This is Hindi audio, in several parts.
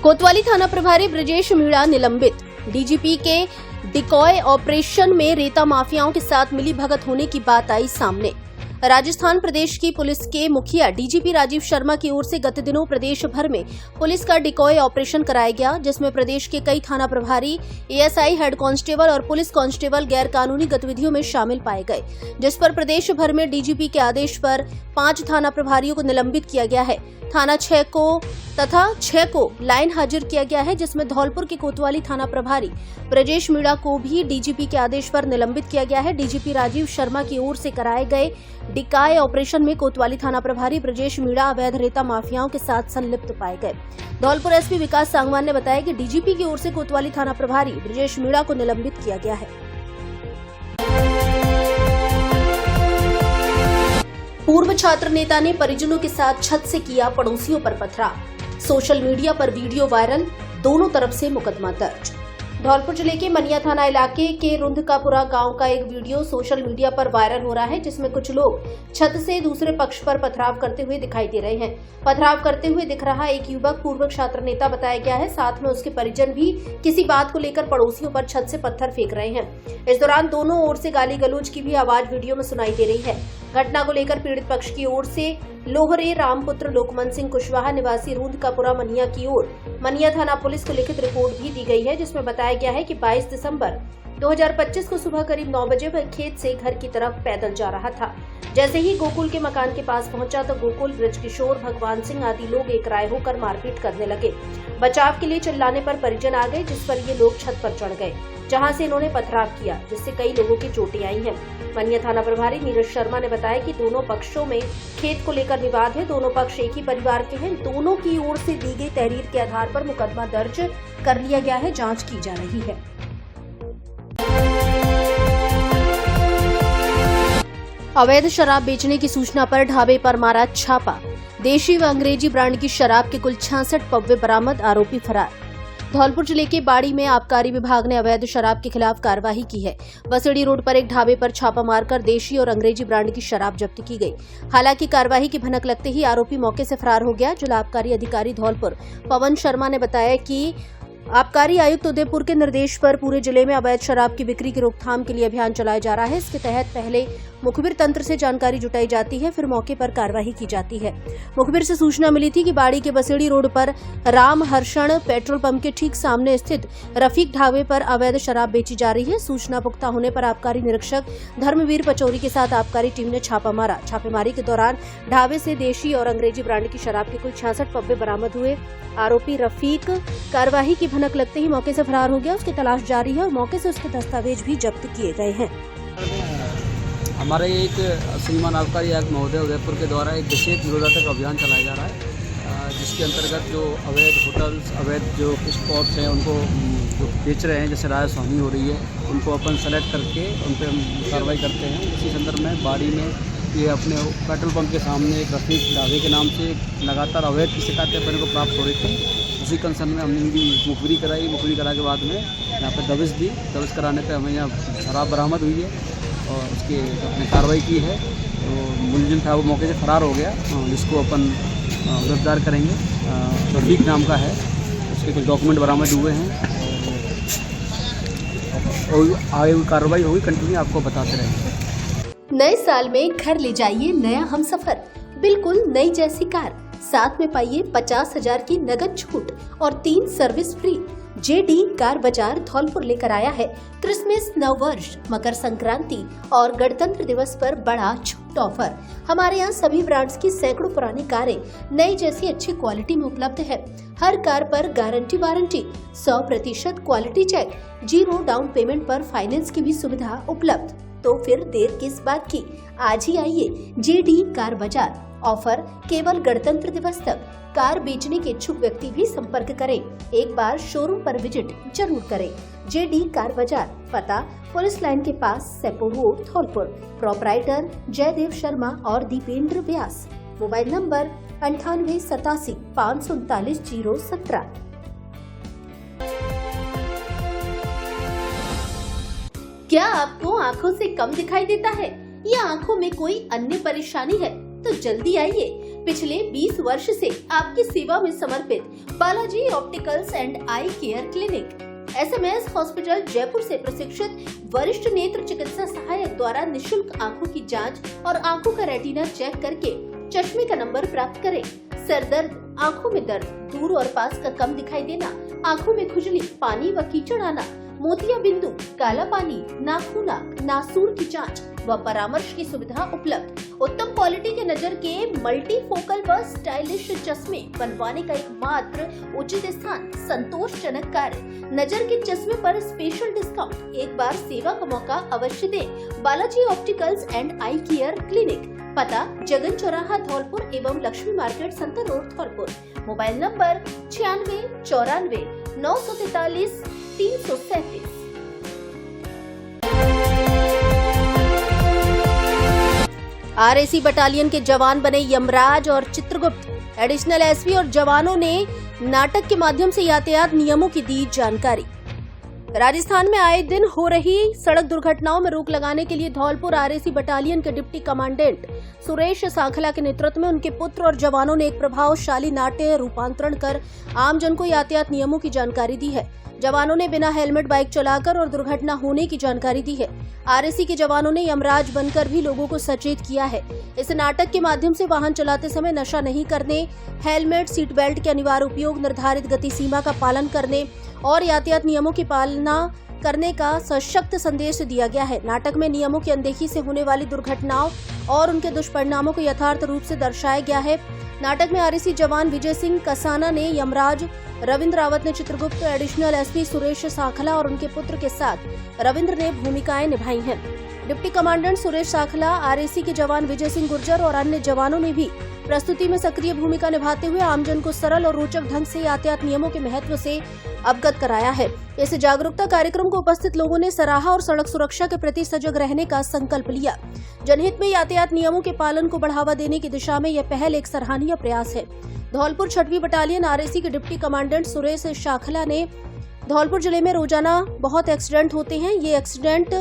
कोतवाली थाना प्रभारी ब्रजेश मीणा निलंबित। डीजीपी के डिकॉय ऑपरेशन में रेता माफियाओं के साथ मिली भगत होने की बात आई सामने। राजस्थान प्रदेश की पुलिस के मुखिया डीजीपी राजीव शर्मा की ओर से गत दिनों प्रदेश भर में पुलिस का डिकॉय ऑपरेशन कराया गया, जिसमें प्रदेश के कई थाना प्रभारी, एएसआई, हेड कांस्टेबल और पुलिस कांस्टेबल गैर कानूनी गतिविधियों में शामिल पाए गए, जिस पर प्रदेश भर में डीजीपी के आदेश पर 5 थाना प्रभारियों को निलंबित किया गया है। थाना 6 को लाइन हाजिर किया गया है, जिसमें धौलपुर के कोतवाली थाना प्रभारी ब्रजेश मीणा को भी डीजीपी के आदेश पर निलंबित किया गया है। डीजीपी राजीव शर्मा की ओर से कराए गए डिकॉय ऑपरेशन में कोतवाली थाना प्रभारी ब्रजेश मीणा अवैध रेता माफियाओं के साथ संलिप्त पाए गए। धौलपुर एसपी विकास सांगवान ने बताया कि डीजीपी की ओर से कोतवाली थाना प्रभारी ब्रजेश मीणा को निलंबित किया गया है। पूर्व छात्र नेता ने परिजनों के साथ छत से किया पड़ोसियों पर पथराव। सोशल मीडिया पर वीडियो वायरल, दोनों तरफ से मुकदमा दर्ज। धौलपुर जिले के मनिया थाना इलाके के रुंधकापुरा गांव का एक वीडियो सोशल मीडिया पर वायरल हो रहा है, जिसमें कुछ लोग छत से दूसरे पक्ष पर पथराव करते हुए दिखाई दे रहे हैं। पथराव करते हुए दिख रहा एक युवक पूर्व छात्र नेता बताया गया है। साथ में उसके परिजन भी किसी बात को लेकर पड़ोसियों पर छत से पत्थर फेंक रहे हैं। इस दौरान दोनों ओर से गाली गलौज की भी आवाज वीडियो में सुनाई दे रही है। घटना को लेकर पीड़ित पक्ष की ओर से लोहरे रामपुत्र लोकमन सिंह कुशवाहा निवासी रुंधकापुरा मनिया की ओर मनिया थाना पुलिस को लिखित रिपोर्ट भी दी गई है, जिसमें बताया गया है कि 22 दिसंबर 2025 को सुबह करीब 9 बजे वह खेत से घर की तरफ पैदल जा रहा था। जैसे ही गोकुल के मकान के पास पहुंचा तो गोकुल, ब्रजकिशोर, भगवान सिंह आदि लोग एक राय होकर मारपीट करने लगे। बचाव के लिए चिल्लाने पर परिजन आ गए, जिस पर ये लोग छत पर चढ़ गए, जहां से इन्होंने पथराव किया, जिससे कई लोगों की चोटें आई हैं। मनिया थाना प्रभारी नीरज शर्मा ने बताया कि दोनों पक्षों में खेत को लेकर विवाद है। दोनों पक्ष एक ही परिवार के हैं। दोनों की ओर से दी गई तहरीर के आधार पर मुकदमा दर्ज कर लिया गया है। जांच की जा रही है। अवैध शराब बेचने की सूचना पर ढाबे पर मारा छापा। देशी व अंग्रेजी ब्रांड की शराब के कुल 66 पव्वे बरामद, आरोपी फरार। धौलपुर जिले के बाड़ी में आबकारी विभाग ने अवैध शराब के खिलाफ कार्रवाई की है। बसेड़ी रोड पर एक ढाबे पर छापा मारकर देशी और अंग्रेजी ब्रांड की शराब जब्त की गई। हालांकि कार्रवाई की भनक लगते ही आरोपी मौके से फरार हो गया। जिला आबकारी अधिकारी धौलपुर पवन शर्मा ने बताया कि आबकारी आयुक्त उदयपुर के निर्देश पर पूरे जिले में अवैध शराब की बिक्री की रोकथाम के लिए अभियान चलाया जा रहा है। इसके तहत पहले मुखबिर तंत्र से जानकारी जुटाई जाती है, फिर मौके पर कार्रवाई की जाती है। मुखबिर से सूचना मिली थी कि बाड़ी के बसेड़ी रोड पर राम हर्षण पेट्रोल पंप के ठीक सामने स्थित रफीक ढाबे पर अवैध शराब बेची जा रही है। सूचना पुख्ता होने पर आबकारी निरीक्षक धर्मवीर पचौरी के साथ आबकारी टीम ने छापा मारा। छापेमारी के दौरान ढाबे से देशी और अंग्रेजी ब्रांड की शराब के कुल 66 पव्वे बरामद हुए। आरोपी रफीक कार्रवाई की भनक लगते ही मौके से फरार हो गया। उसकी तलाश जारी है और मौके से उसके दस्तावेज भी जब्त किए गए हैं। हमारे एक श्रीमान आबकारी आयुक्त महोदय उदयपुर के द्वारा एक विशेष निरोधात्मक अभियान चलाया जा रहा है, जिसके अंतर्गत जो अवैध होटल्स, अवैध जो स्पॉट्स हैं उनको जो बेच रहे हैं, जैसे राय स्वामी हो रही है, उनको अपन सेलेक्ट करके उन पर कार्रवाई करते हैं। इसी संदर्भ में बाड़ी में ये अपने पेट्रोल पंप के सामने एक रफीक ढाबे के नाम से लगातार अवैध की शिकायतें अपने को प्राप्त हो रही थी। उसी कंसर्न में हमने इनकी मुखबिरी कराई। मुखबिरी करा के बाद में यहाँ पर दबिश दी। दबिश कराने पर हमें यहाँ शराब बरामद हुई है और उसकी अपने कार्रवाई की है। तो मुलजिम था वो मौके से फरार हो गया, जिसको अपन गिरफ्तार करेंगे। रफीक नाम का है, उसके कुछ डॉक्यूमेंट बरामद हुए हैं और आगे कार्रवाई होगी, कंटिन्यू आपको बताते रहेंगे। नए साल में घर ले जाइए नया हमसफर, बिल्कुल नई जैसी कार, साथ में पाइए 50,000 की नगद छूट और 3 सर्विस फ्री। जेडी कार बाजार धौलपुर लेकर आया है क्रिसमस, नववर्ष, मकर संक्रांति और गणतंत्र दिवस पर बड़ा छूट ऑफर। हमारे यहाँ सभी ब्रांड्स की सैकड़ों पुरानी कारें नई जैसी अच्छी क्वालिटी में उपलब्ध है। हर कार पर guarantee warranty, 100% quality check, 0 down payment पर फाइनेंस की भी सुविधा उपलब्ध। तो फिर देर किस बात की, आज ही आइए जेडी कार बाजार। ऑफर केवल गणतंत्र दिवस तक। कार बेचने के इच्छुक व्यक्ति भी संपर्क करें। एक बार शोरूम पर विजिट जरूर करें। जेडी कार बाजार, पता पुलिस लाइन के पास, सेपो रोड, धौलपुर। प्रोपराइटर जयदेव शर्मा और दीपेंद्र व्यास। Mobile number 98 87 539 017। क्या आपको आँखों से कम दिखाई देता है या आँखों में कोई अन्य परेशानी है? तो जल्दी आइए पिछले 20 वर्ष से आपकी सेवा में समर्पित Balaji opticals and eye care clinic SMS hospital Jaipur से प्रशिक्षित वरिष्ठ नेत्र चिकित्सा सहायक द्वारा निशुल्क आंखों की जांच और आंखों का रेटिना चेक करके चश्मे का नंबर प्राप्त करें। सर दर्द, आंखों में दर्द, दूर और पास का कम दिखाई देना, आंखों में खुजली, पानी व कीचड़ आना, मोतिया बिंदु, काला पानी, नाखूना, नासूर की जांच व परामर्श की सुविधा उपलब्ध। उत्तम क्वालिटी के नजर के मल्टी फोकल व स्टाइलिश चश्मे बनवाने का एकमात्र उचित स्थान, संतोषजनक कार्य। नजर के चश्मे पर स्पेशल डिस्काउंट। एक बार सेवा का मौका अवश्य दें। Balaji opticals and eye care clinic, पता जगन चौराहा धौलपुर एवं Lakshmi market Santar road Dholpur. Mobile number 96 94 943 337। RAC battalion के जवान बने यमराज और चित्रगुप्त। एडिशनल SP और जवानों ने नाटक के माध्यम से यातायात नियमों की दी जानकारी। राजस्थान में आए दिन हो रही सड़क दुर्घटनाओं में रोक लगाने के लिए धौलपुर RAC बटालियन के डिप्टी कमांडेंट सुरेश सांखला के नेतृत्व में उनके पुत्र और जवानों ने एक प्रभावशाली नाट्य रूपांतरण कर आमजन को यातायात नियमों की जानकारी दी है। जवानों ने बिना हेलमेट बाइक चलाकर और दुर्घटना होने की जानकारी दी है। RAC के जवानों ने यमराज बनकर भी लोगों को सचेत किया है। इस नाटक के माध्यम से वाहन चलाते समय नशा नहीं करने, हेलमेट, सीट बेल्ट के अनिवार्य उपयोग, निर्धारित गति सीमा का पालन करने और यातायात नियमों की पालना करने का सशक्त संदेश दिया गया है। नाटक में नियमों की अनदेखी से होने वाली दुर्घटनाओं और उनके दुष्परिणामों को यथार्थ रूप से दर्शाया गया है। नाटक में RAC जवान विजय सिंह कसाना ने यमराज, रविंद्र रावत ने चित्रगुप्त, एडिशनल SP सुरेश सांखला और उनके पुत्र के साथ रविंद्र ने भूमिकाएं निभाई हैं। Deputy commandant Suresh Sankhla, RAC के जवान विजय सिंह गुर्जर और अन्य जवानों ने भी प्रस्तुति में सक्रिय भूमिका निभाते हुए आमजन को सरल और रोचक ढंग से यातायात नियमों के महत्व से अवगत कराया है। इस जागरूकता कार्यक्रम को उपस्थित लोगों ने सराहा और सड़क सुरक्षा के प्रति सजग रहने का संकल्प लिया। जनहित में यातायात नियमों के पालन को बढ़ावा देने की दिशा में यह पहल एक सराहनीय प्रयास है। धौलपुर 6वीं बटालियन RAC के डिप्टी कमांडेंट सुरेश सांखला ने धौलपुर जिले में रोजाना बहुत एक्सीडेंट होते हैं। ये एक्सीडेंट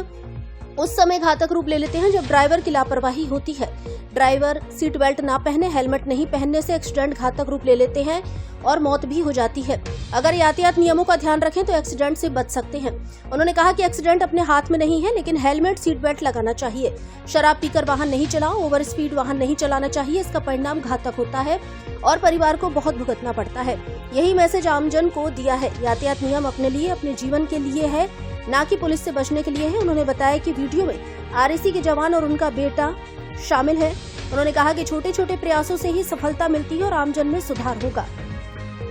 उस समय घातक रूप ले लेते हैं जब ड्राइवर की लापरवाही होती है। ड्राइवर सीट बेल्ट ना पहने, हेलमेट नहीं पहनने से एक्सीडेंट घातक रूप ले लेते हैं और मौत भी हो जाती है। अगर यातायात नियमों का ध्यान रखें तो एक्सीडेंट से बच सकते हैं। उन्होंने कहा कि एक्सीडेंट अपने हाथ में नहीं है, लेकिन हेलमेट, सीट बेल्ट लगाना चाहिए। शराब पीकर वाहन नहीं चलाओ, ओवर स्पीड वाहन नहीं चलाना चाहिए। इसका परिणाम घातक होता है और परिवार को बहुत भुगतना पड़ता है। यही मैसेज आमजन को दिया है। यातायात नियम अपने लिए, अपने जीवन के लिए है, ना कि पुलिस से बचने के लिए है। उन्होंने बताया कि वीडियो में RAC के जवान और उनका बेटा शामिल है। उन्होंने कहा कि छोटे छोटे प्रयासों से ही सफलता मिलती है और आमजन में सुधार होगा।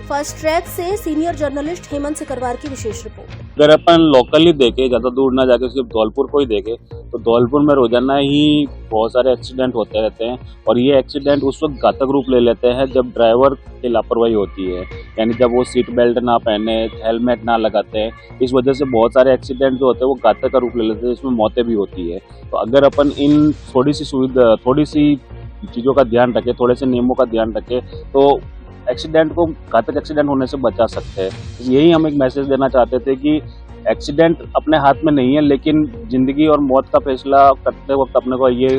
फर्स्ट ट्रैक से सीनियर जर्नलिस्ट हेमंत सिकरवार की विशेष रिपोर्ट। अगर अपन लोकली देखे, ज्यादा दूर ना जाके सिर्फ धौलपुर को ही देखे, तो धौलपुर में रोजाना ही बहुत सारे एक्सीडेंट होते रहते हैं और ये एक्सीडेंट उस वक्त घातक रूप ले लेते हैं जब ड्राइवर की लापरवाही होती है, यानी जब वो सीट बेल्ट ना पहने, हेलमेट ना लगाते हैं। इस वजह से बहुत सारे एक्सीडेंट जो होते हैं वो घातक का रूप ले लेते हैं, इसमें मौतें भी होती है। तो अगर अपन इन थोड़ी सी चीज़ों का ध्यान रखें, थोड़े से नियमों का ध्यान रखें, तो एक्सीडेंट को, घातक एक्सीडेंट होने से बचा सकते हैं। यही हम एक मैसेज देना चाहते थे कि एक्सीडेंट अपने हाथ में नहीं है, लेकिन जिंदगी और मौत का फैसला करते वक्त अपने को ये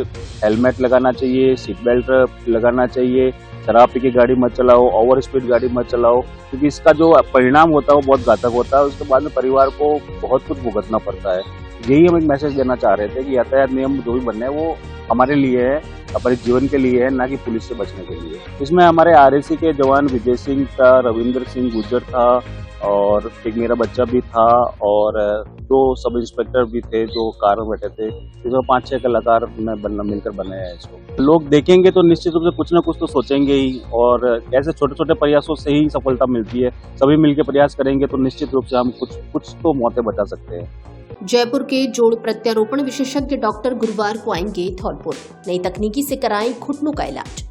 हेलमेट लगाना चाहिए, सीट बेल्ट लगाना चाहिए, शराब पी के गाड़ी मत चलाओ, ओवर स्पीड गाड़ी मत चलाओ, क्योंकि इसका जो परिणाम होता है वो बहुत घातक होता है। उसके बाद में परिवार को बहुत कुछ भुगतना पड़ता है। यही हम एक मैसेज देना चाह रहे थे कि यातायात नियम जो भी बनने हैं वो हमारे लिए है, हमारे जीवन के लिए है, ना कि पुलिस से बचने के लिए। इसमें हमारे RAC के जवान विजय सिंह था, रविंद्र सिंह गुर्जर था और एक मेरा बच्चा भी था और 2 सब इंस्पेक्टर भी थे जो कार में बैठे थे। इसमें 5-6 कलाकार मिलकर बने हैं इसको। लोग देखेंगे तो निश्चित रूप से कुछ ना कुछ तो सोचेंगे ही और ऐसे छोटे छोटे प्रयासों से ही सफलता मिलती है। सभी मिलकर प्रयास करेंगे तो निश्चित रूप से हम कुछ तो मौतें बचा सकते हैं। जयपुर के जोड़ प्रत्यारोपण विशेषज्ञ डॉक्टर गुरुवार को आएंगे धौलपुर। नई तकनीकी से कराएं घुटनों का इलाज।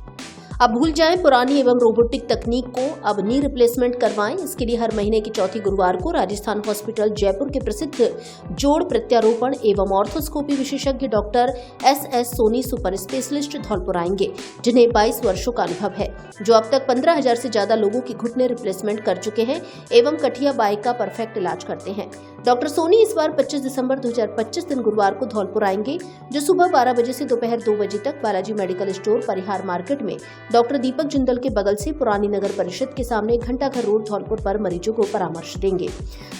अब भूल जाएं पुरानी एवं रोबोटिक तकनीक को, अब नी रिप्लेसमेंट करवाएं। इसके लिए हर महीने की चौथी गुरुवार को राजस्थान हॉस्पिटल जयपुर के प्रसिद्ध जोड़ प्रत्यारोपण एवं ऑर्थोस्कोपी विशेषज्ञ doctor SS Soni super specialist Dholpur आएंगे, जिन्हें 22 वर्षों का अनुभव है, जो अब तक 15,000 से ज्यादा लोगों की घुटने रिप्लेसमेंट कर चुके हैं एवं कठिया बाई का परफेक्ट इलाज करते हैं। डॉक्टर सोनी इस बार 25 दिसंबर 2025 दिन गुरुवार को धौलपुर आएंगे, जो सुबह 12 बजे से दोपहर 2 बजे तक बालाजी मेडिकल स्टोर परिहार मार्केट में डॉक्टर दीपक जिंदल के बगल से पुरानी नगर परिषद के सामने घंटाघर रोड धौलपुर पर मरीजों को परामर्श देंगे।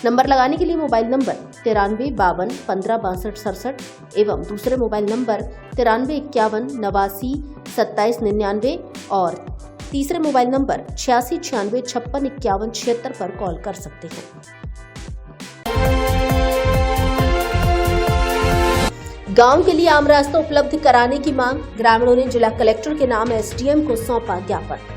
नंबर लगाने के लिए मोबाइल नंबर 93 52 15 62 67 एवं दूसरे मोबाइल नंबर 93 51 89 27 99 और तीसरे मोबाइल नंबर 86 96 56 51 76 पर कॉल कर सकते हैं। गांव के लिए आम रास्ता उपलब्ध कराने की मांग, ग्रामीणों ने जिला कलेक्टर के नाम एसडीएम को सौंपा ज्ञापन।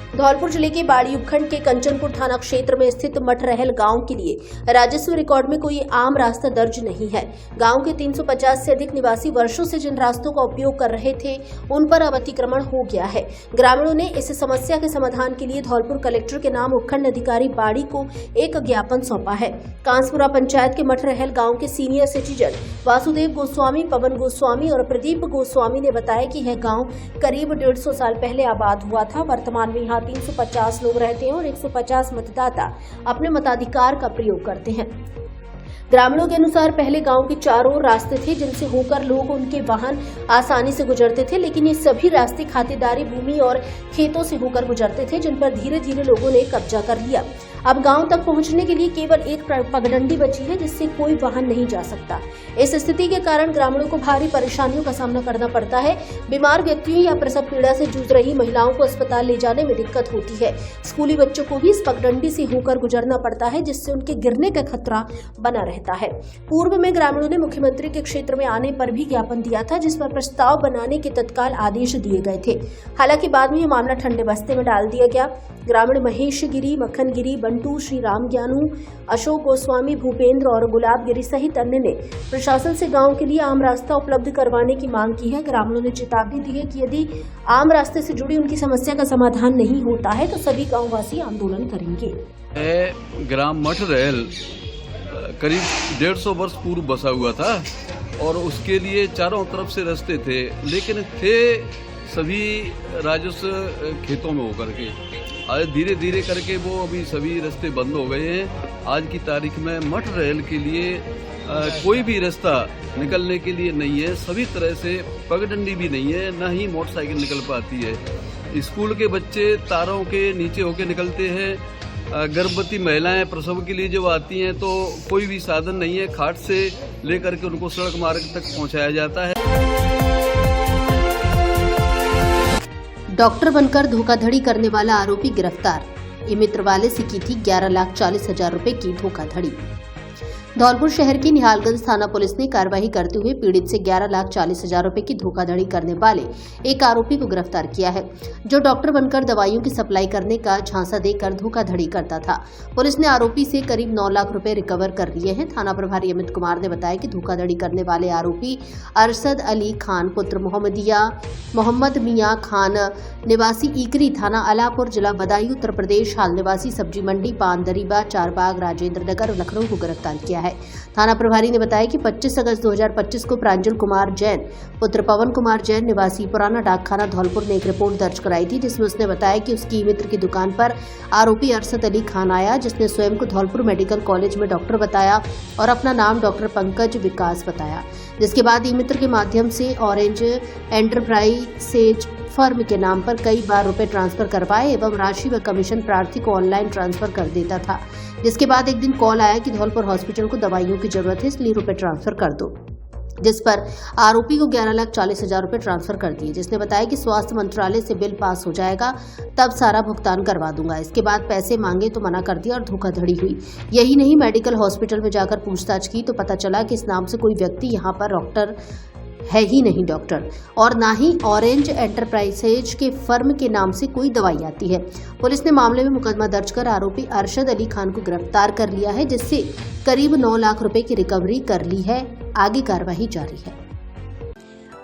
धौलपुर जिले के बाड़ी उपखंड के कंचनपुर थाना क्षेत्र में स्थित मठरहल गांव के लिए राजस्व रिकॉर्ड में कोई आम रास्ता दर्ज नहीं है। गांव के 350 से अधिक निवासी वर्षों से जिन रास्तों का उपयोग कर रहे थे, उन पर अब अतिक्रमण हो गया है। ग्रामीणों ने इस समस्या के समाधान के लिए धौलपुर कलेक्टर के नाम उपखंड अधिकारी बाड़ी को एक ज्ञापन सौंपा है। कांसपुरा पंचायत के मठरहल गाँव के सीनियर सिटीजन वासुदेव गोस्वामी, पवन गोस्वामी और प्रदीप गोस्वामी ने बताया कि यह गाँव करीब 150 साल पहले आबाद हुआ था। वर्तमान में यहाँ 350 लोग रहते हैं और 150 मतदाता अपने मताधिकार का प्रयोग करते हैं। ग्रामीणों के अनुसार पहले गांव के चारों रास्ते थे जिनसे होकर लोग उनके वाहन आसानी से गुजरते थे, लेकिन ये सभी रास्ते खातेदारी भूमि और खेतों से होकर गुजरते थे, जिन पर धीरे धीरे लोगों ने कब्जा कर लिया। अब गांव तक पहुंचने के लिए केवल एक पगडंडी बची है, जिससे कोई वाहन नहीं जा सकता। इस स्थिति के कारण ग्रामीणों को भारी परेशानियों का सामना करना पड़ता है। बीमार व्यक्तियों या प्रसव पीड़ा से जूझ रही महिलाओं को अस्पताल ले जाने में दिक्कत होती है। स्कूली बच्चों को भी इस पगडंडी से होकर गुजरना पड़ता है, जिससे उनके गिरने का खतरा बना रहता है। पूर्व में ग्रामीणों ने मुख्यमंत्री के क्षेत्र में आने पर भी ज्ञापन दिया था, जिस पर प्रस्ताव बनाने के तत्काल आदेश दिए गए थे। हालांकि बाद में यह मामला ठंडे बस्ते में डाल दिया गया। ग्रामीण महेश गिरी, मक्खन गिरी, बंटू, श्री राम ज्ञानू, अशोक गोस्वामी, भूपेंद्र और गुलाब गिरी सहित अन्य ने प्रशासन से गांव के लिए आम रास्ता उपलब्ध करवाने की मांग की है। ग्रामीणों ने चेतावनी दी है कि यदि आम रास्ते से जुड़ी उनकी समस्या का समाधान नहीं होता है तो सभी गांववासी आंदोलन करेंगे। ग्राम मठरहल करीब 150 वर्ष पूर्व बसा हुआ था और उसके लिए चारों तरफ से रास्ते थे, लेकिन थे सभी राजस्व खेतों में होकर के। आज धीरे धीरे करके वो अभी सभी रास्ते बंद हो गए हैं। आज की तारीख में मठरहल के लिए कोई भी रास्ता निकलने के लिए नहीं है। सभी तरह से पगडंडी भी नहीं है, ना ही मोटरसाइकिल निकल पाती है। स्कूल के बच्चे तारों के नीचे होके निकलते हैं। गर्भवती महिलाएं प्रसव के लिए जब आती हैं तो कोई भी साधन नहीं है। खाट से लेकर के उनको सड़क मार्ग तक पहुंचाया जाता है। डॉक्टर बनकर धोखाधड़ी करने वाला आरोपी गिरफ्तार। ये मित्र वाले से की थी 11,40,000 रुपए की धोखाधड़ी। धौलपुर शहर की निहालगंज थाना पुलिस ने कार्रवाई करते हुए पीड़ित से 11,40,000 रुपए की धोखाधड़ी करने वाले एक आरोपी को गिरफ्तार किया है, जो डॉक्टर बनकर दवाइयों की सप्लाई करने का झांसा देकर धोखाधड़ी करता था। पुलिस ने आरोपी से करीब 9 लाख रुपए रिकवर कर लिए हैं। थाना प्रभारी अमित कुमार ने बताया कि धोखाधड़ी करने वाले आरोपी अरशद अली खान पुत्र मोहम्मद मियां खान निवासी ईकरी, थाना अलापुर, जिला बदायूं, उत्तर प्रदेश, हाल निवासी सब्जी मंडी पान दरीबा, चारबाग, राजेंद्र नगर, लखनऊ को गिरफ्तार किया है। थाना प्रभारी ने बताया कि 25 अगस्त 2025 को प्रांजल कुमार जैन पुत्र पवन कुमार जैन निवासी पुराना डाकखाना धौलपुर ने एक रिपोर्ट दर्ज कराई थी, जिसमें उसने बताया कि उसकी मित्र की दुकान पर आरोपी अरशद अली खान आया, जिसने स्वयं को धौलपुर मेडिकल कॉलेज में डॉक्टर बताया और अपना नाम डॉक्टर पंकज विकास बताया। जिसके बाद ई मित्र के माध्यम से ऑरेंज एंटरप्राइजेज फर्म के नाम पर कई बार रुपए ट्रांसफर करवाए एवं राशि व कमीशन प्रार्थी को ऑनलाइन ट्रांसफर कर देता था। जिसके बाद एक दिन कॉल आया कि धौलपुर हॉस्पिटल को दवाइयों की जरूरत है, इसलिए रुपए ट्रांसफर कर दो, जिस पर आरोपी को 11,40,000 रुपए ट्रांसफर कर दिए। जिसने बताया कि स्वास्थ्य मंत्रालय से बिल पास हो जाएगा तब सारा भुगतान करवा दूंगा। इसके बाद पैसे मांगे तो मना कर दिया और धोखाधड़ी हुई। यही नहीं, मेडिकल हॉस्पिटल में जाकर पूछताछ की तो पता चला कि इस नाम से कोई व्यक्ति यहाँ पर डॉक्टर है ही नहीं डॉक्टर, और ना ही ऑरेंज एंटरप्राइजेज के फर्म के नाम से कोई दवाई आती है। पुलिस ने मामले में मुकदमा दर्ज कर आरोपी अरशद अली खान को गिरफ्तार कर लिया है, जिससे करीब 9 लाख रुपए की रिकवरी कर ली है। आगे कार्रवाई जारी है।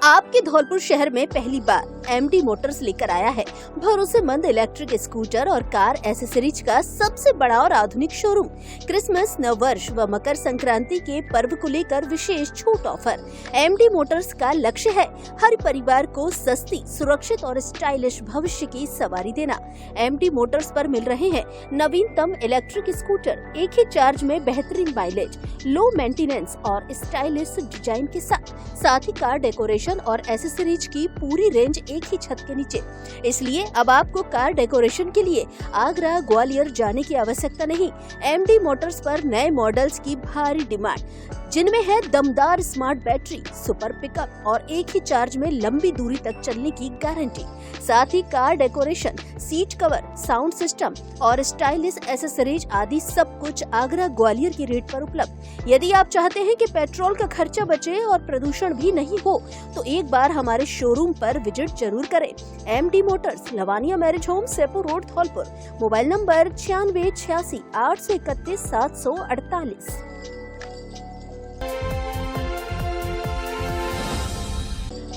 आपके धौलपुर शहर में पहली बार एमडी मोटर्स लेकर आया है भरोसेमंद इलेक्ट्रिक स्कूटर और कार एसेसरीज का सबसे बड़ा और आधुनिक शोरूम। क्रिसमस, नववर्ष व मकर संक्रांति के पर्व को लेकर विशेष छूट ऑफर। एमडी मोटर्स का लक्ष्य है हर परिवार को सस्ती, सुरक्षित और स्टाइलिश भविष्य की सवारी देना। एमडी मोटर्स पर मिल रहे हैं नवीनतम इलेक्ट्रिक स्कूटर, एक ही चार्ज में बेहतरीन माइलेज, लो मेंटेनेंस और स्टाइलिश डिजाइन के साथ ही कार डेकोरेशन और एसेसरीज की पूरी रेंज एक ही छत के नीचे। इसलिए अब आपको कार डेकोरेशन के लिए आगरा, ग्वालियर जाने की आवश्यकता नहीं। एमडी मोटर्स पर नए मॉडल्स की भारी डिमांड, जिनमें है दमदार स्मार्ट बैटरी, सुपर पिकअप और एक ही चार्ज में लंबी दूरी तक चलने की गारंटी। साथ ही car decoration, seat cover, sound system और स्टाइलिश एसेसरीज आदि सब कुछ आगरा, ग्वालियर की रेट पर उपलब्ध। यदि आप चाहते हैं कि पेट्रोल का खर्चा बचे और प्रदूषण भी नहीं हो, तो एक बार हमारे शोरूम पर विजिट जरूर करें। MD motors, Lavania marriage home, Sepur road, Dholpur. Mobile number 9686 831 748।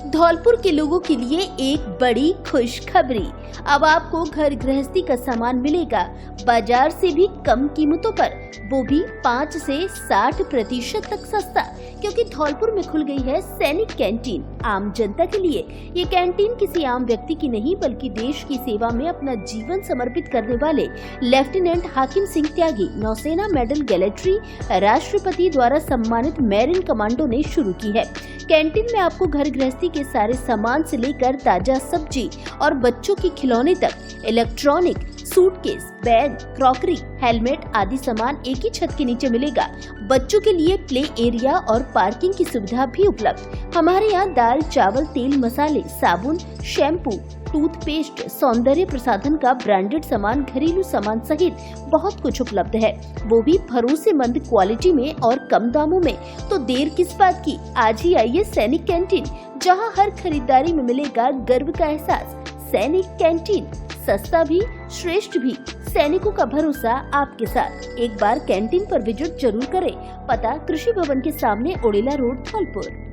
Dholpur के लोगों के लिए एक बड़ी खुशखबरी। अब आपको घर गृहस्थी का सामान मिलेगा बाजार से भी कम कीमतों पर, वो भी 5 से 60% तक सस्ता, क्योंकि धौलपुर में खुल गई है सैनिक कैंटीन आम जनता के लिए। ये कैंटीन किसी आम व्यक्ति की नहीं, बल्कि देश की सेवा में अपना जीवन समर्पित करने वाले लेफ्टिनेंट हाकिम सिंह त्यागी, नौसेना मेडल गैलेट्री, राष्ट्रपति द्वारा सम्मानित मैरिन कमांडो ने शुरू की है। कैंटीन में आपको घर गृहस्थी के सारे सामान से लेकर ताजा सब्जी और बच्चों के खिलौने तक, electronic, suitcase, bag, crockery, helmet आदि सामान एक ही छत के नीचे मिलेगा। बच्चों के लिए प्ले एरिया और पार्किंग की सुविधा भी उपलब्ध। हमारे यहाँ दाल, चावल, तेल, मसाले, साबुन, शैम्पू, टूथपेस्ट, सौंदर्य प्रसाधन का ब्रांडेड सामान, घरेलू सामान सहित बहुत कुछ उपलब्ध है, वो भी भरोसेमंद क्वालिटी में और कम दामों में। तो देर किस बात की, आज ही आइए सैनिक कैंटीन, जहां हर खरीदारी में मिलेगा गर्व का एहसास। सैनिक कैंटीन, सस्ता भी, श्रेष्ठ भी, सैनिकों का भरोसा आपके साथ। एक बार कैंटीन पर विजिट जरूर करें। पता कृषि भवन के सामने, ओडेला रोड, धौलपुर।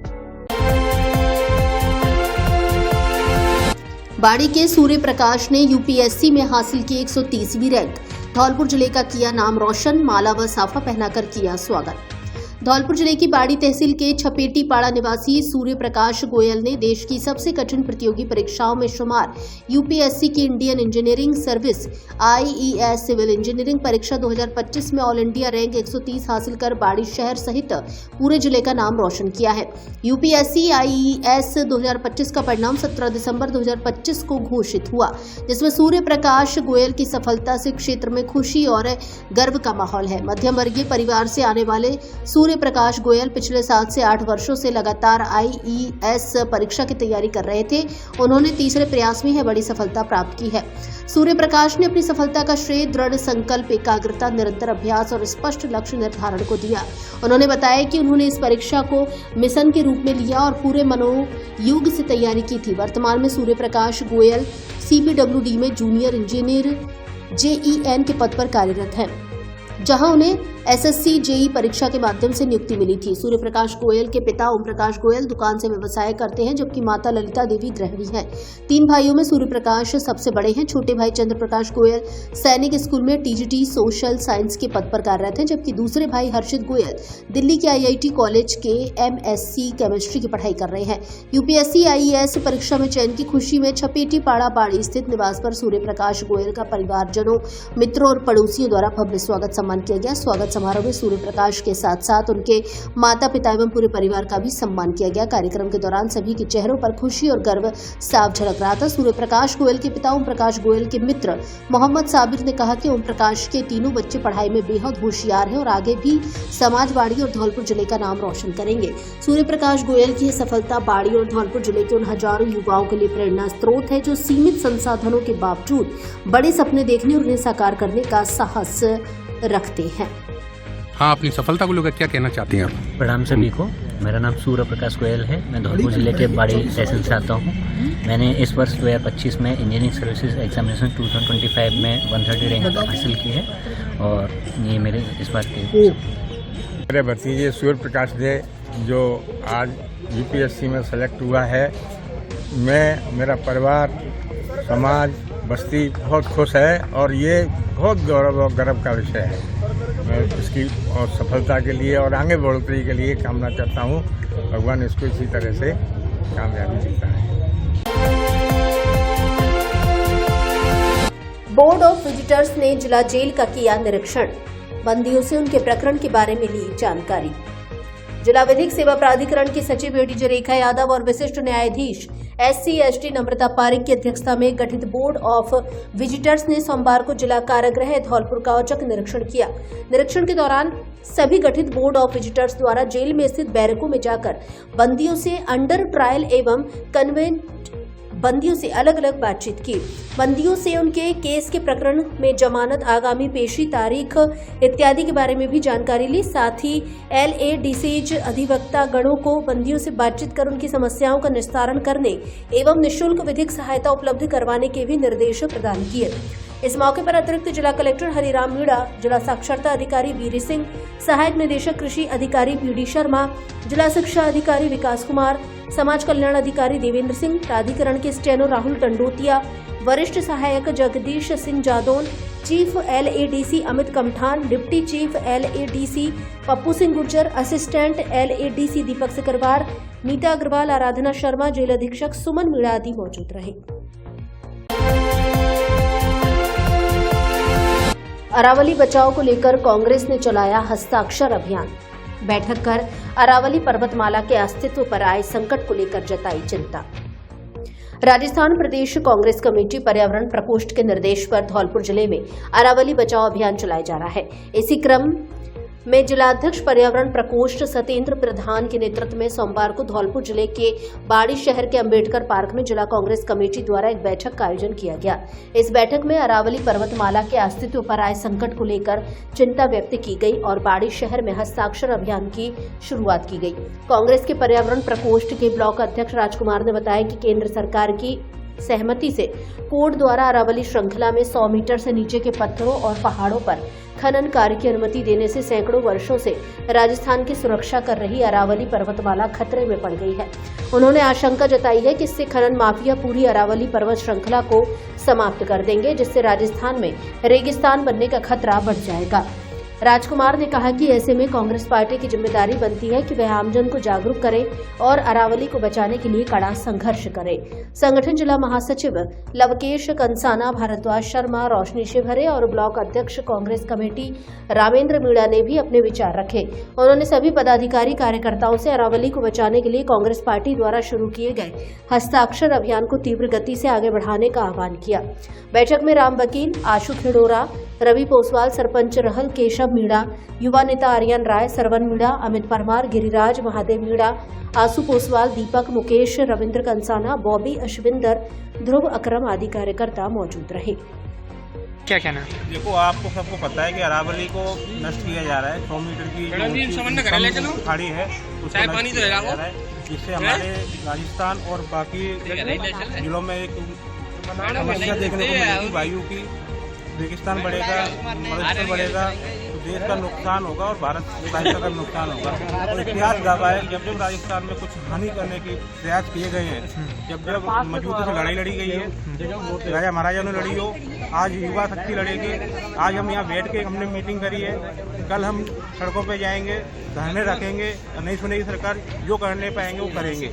बाड़ी के सूर्य प्रकाश ने यूपीएससी में हासिल की 130वीं रैंक। धौलपुर जिले का किया नाम रोशन, माला व साफा पहनाकर किया स्वागत। धौलपुर जिले की बाड़ी तहसील के छपेटी पाड़ा निवासी सूर्य प्रकाश गोयल ने देश की सबसे कठिन प्रतियोगी परीक्षाओं में शुमार यूपीएससी की Indian Engineering Service IES civil engineering परीक्षा 2025 में ऑल इंडिया रैंक 130 हासिल कर बाड़ी शहर सहित पूरे जिले का नाम रोशन किया है। यूपीएससी आईईएस 2025 का परिणाम 17 दिसंबर 2025 को घोषित हुआ, जिसमें सूर्य प्रकाश गोयल की सफलता से क्षेत्र में खुशी और गर्व का माहौल है। मध्यम वर्गीय परिवार से आने वाले सूर्य प्रकाश गोयल पिछले 7 से 8 वर्षों से लगातार आईईएस परीक्षा की तैयारी कर रहे थे। उन्होंने तीसरे प्रयास में यह बड़ी सफलता प्राप्त की है। सूर्य प्रकाश ने अपनी सफलता का श्रेय दृढ़ संकल्प, एकाग्रता, निरंतर अभ्यास और स्पष्ट लक्ष्य निर्धारण को दिया। उन्होंने बताया कि उन्होंने इस परीक्षा को मिशन के रूप में लिया और पूरे मनोयोग से तैयारी की थी। वर्तमान में सूर्य प्रकाश गोयल सीपीडब्ल्यूडी में जूनियर इंजीनियर जेईएन के पद पर कार्यरत हैं, जहां उन्हें एसएससी जेई परीक्षा के माध्यम से नियुक्ति मिली थी। सूर्य प्रकाश गोयल के पिता ओम प्रकाश गोयल दुकान से व्यवसाय करते हैं, जबकि माता ललिता देवी गृहिणी हैं। 3 भाइयों में सूर्य प्रकाश सबसे बड़े हैं। छोटे भाई चंद्र प्रकाश गोयल सैनिक स्कूल में टीजीटी सोशल साइंस के पद पर कार्यरत हैं, जबकि दूसरे भाई हर्षित गोयल दिल्ली के आईआईटी कॉलेज के एमएससी केमिस्ट्री की पढ़ाई कर रहे हैं। यूपीएससी आईएएस परीक्षा में चयन की खुशी में छपेटी पाड़ा बाड़ी स्थित निवास पर सूर्य प्रकाश गोयल का परिवारजनों, मित्रों और पड़ोसियों द्वारा भव्य स्वागत सम्मान किया गया। स्वागत समारोह में सूर्य प्रकाश के साथ साथ उनके माता पिता एवं पूरे परिवार का भी सम्मान किया गया। कार्यक्रम के दौरान सभी के चेहरों पर खुशी और गर्व साफ झलक रहा था। सूर्य प्रकाश गोयल के पिता ओम प्रकाश गोयल के मित्र मोहम्मद साबिर ने कहा कि ओम प्रकाश के तीनों बच्चे पढ़ाई में बेहद होशियार हैं और आगे भी समाज, बाड़ी और धौलपुर जिले का नाम रोशन करेंगे। सूर्य प्रकाश गोयल की सफलता बाड़ी और धौलपुर जिले के उन हजारों युवाओं के लिए प्रेरणा स्रोत है, जो सीमित संसाधनों के बावजूद बड़े सपने देखने और उन्हें साकार करने का साहस रखते हैं। हाँ, अपनी सफलता को लेकर क्या कहना चाहती हैं आप? प्रणाम सभी को। मेरा नाम सूर्य प्रकाश गोयल है। मैं धौलपुर जिले के बाड़ी तहसील से आता हूँ। मैंने इस वर्ष 2025 में इंजीनियरिंग सर्विसेज एग्जामिनेशन 2025 में 130 रैंक हासिल की है और ये मेरे इस बात के मेरे भतीजे सूर्य प्रकाश ने जो आज यूपीएससी में सेलेक्ट हुआ है, मैं, मेरा परिवार, समाज, बस्ती बहुत खुश है और ये बहुत गौरव और गर्व का विषय है। मैं इसकी और सफलता के लिए और आगे बढ़ोतरी के लिए कामना करता हूँ। भगवान इसको इसी तरह से कामयाबी देता है। बोर्ड ऑफ विजिटर्स ने जिला जेल का किया निरीक्षण, बंदियों से उनके प्रकरण के बारे में ली जानकारी। जिला विधिक सेवा प्राधिकरण की सचिव एडीजे रेखा यादव और विशिष्ट न्यायाधीश SC/ST नम्रता पारिक की अध्यक्षता में गठित बोर्ड ऑफ विजिटर्स ने सोमवार को जिला कारागृह धौलपुर का औचक निरीक्षण किया। निरीक्षण के दौरान सभी गठित बोर्ड ऑफ विजिटर्स द्वारा जेल में स्थित बैरकों में जाकर बंदियों से अंडर ट्रायल एवं कन्वेंट बंदियों से अलग अलग बातचीत की। बंदियों से उनके केस के प्रकरण में जमानत, आगामी पेशी तारीख इत्यादि के बारे में भी जानकारी ली। साथ ही LADCज अधिवक्ता गणों को बंदियों से बातचीत कर उनकी समस्याओं का निस्तारण करने एवं निःशुल्क विधिक सहायता उपलब्ध करवाने के भी निर्देश प्रदान किए। इस मौके पर अतिरिक्त जिला कलेक्टर हरिराम मीणा, जिला साक्षरता अधिकारी वीर सिंह, सहायक निदेशक कृषि अधिकारी PD शर्मा, जिला शिक्षा अधिकारी विकास कुमार, समाज कल्याण अधिकारी देवेंद्र सिंह, प्राधिकरण के स्टेनो राहुल टंडोतिया, वरिष्ठ सहायक Jagdish Singh Jadaun, chief LADC Amit Kamthan, deputy chief LADC Pappu Singh Gurjar, assistant LADC Deepak Sikarwar, Neeta Agarwal, Aradhana Sharma, jail अधीक्षक सुमन मीणा आदि मौजूद रहे। अरावली बचाओ को लेकर कांग्रेस ने चलाया हस्ताक्षर अभियान। बैठक कर अरावली पर्वतमाला के अस्तित्व पर आए संकट को लेकर जताई चिंता। राजस्थान प्रदेश कांग्रेस कमेटी पर्यावरण प्रकोष्ठ के निर्देश पर धौलपुर जिले में अरावली बचाओ अभियान चलाया जा रहा है। इसी क्रम में जिलाध्यक्ष पर्यावरण प्रकोष्ठ सत्येंद्र प्रधान के नेतृत्व में सोमवार को धौलपुर जिले के बाड़ी शहर के अंबेडकर पार्क में जिला कांग्रेस कमेटी द्वारा एक बैठक का आयोजन किया गया। इस बैठक में अरावली पर्वतमाला के अस्तित्व पर आए संकट को लेकर चिंता व्यक्त की गई और बाड़ी शहर में हस्ताक्षर अभियान की शुरुआत की गई। कांग्रेस के पर्यावरण प्रकोष्ठ के ब्लॉक अध्यक्ष राजकुमार ने बताया कि केंद्र सरकार की सहमति से कोर्ट द्वारा अरावली श्रृंखला में 100 मीटर से नीचे के पत्थरों और पहाड़ों पर खनन कार्य की अनुमति देने से सैकड़ों वर्षों से राजस्थान की सुरक्षा कर रही अरावली पर्वतमाला खतरे में पड़ गई है। उन्होंने आशंका जताई है कि इससे खनन माफिया पूरी अरावली पर्वत श्रृंखला को समाप्त कर देंगे, जिससे राजस्थान में रेगिस्तान बनने का खतरा बढ़ जाएगा। राजकुमार ने कहा कि ऐसे में कांग्रेस पार्टी की जिम्मेदारी बनती है कि वह आमजन को जागरूक करे और अरावली को बचाने के लिए कड़ा संघर्ष करे। संगठन जिला महासचिव लवकेश कंसाना, भारद्वाज शर्मा, रोशनी शिवहरे और ब्लॉक अध्यक्ष कांग्रेस कमेटी रामेंद्र मीणा ने भी अपने विचार रखे। उन्होंने सभी पदाधिकारी कार्यकर्ताओं से अरावली को बचाने के लिए कांग्रेस पार्टी द्वारा शुरू किए गए हस्ताक्षर अभियान को तीव्र गति से आगे बढ़ाने का आह्वान किया। बैठक में राम वकील, आशु खेड़ोरा, रवि पोसवाल, सरपंच रहल केशव मीणा, युवा नेता आर्यन राय, सरवन मीणा, अमित परमार, गिरिराज, महादेव मीणा, आसू पोसवाल, दीपक, मुकेश, रविंद्र कंसाना, बॉबी, अश्विंदर, ध्रुव अक्रम आदि कार्यकर्ता मौजूद रहे। क्या कहना? देखो, आपको सबको पता है कि अरावली को नष्ट किया जा रहा है। 100 मीटर की खाड़ी है, उसको नष्ट किया जा रहा है, जिससे हमारे राजस्थान और बाकी जिलों में एक समस्या देखने को मिलेगी। वायु की रेगिस्तान बढ़ेगा, मरुस्थल बढ़ेगा, तो देश का नुकसान होगा और भारत का नुकसान होगा। और इतिहास गवाह है, जब जब राजस्थान में कुछ हानि करने की प्रयास किए गए हैं, जब जब मजबूती से लड़ाई लड़ी गई है, राजा महाराजा ने लड़ी हो, आज युवा शक्ति लड़ेगी। आज हम यहाँ बैठ के हमने मीटिंग करी है, कल हम सड़कों पे जाएंगे, धरने रखेंगे, नहीं सुनेगी सरकार, जो करने पाएंगे वो करेंगे।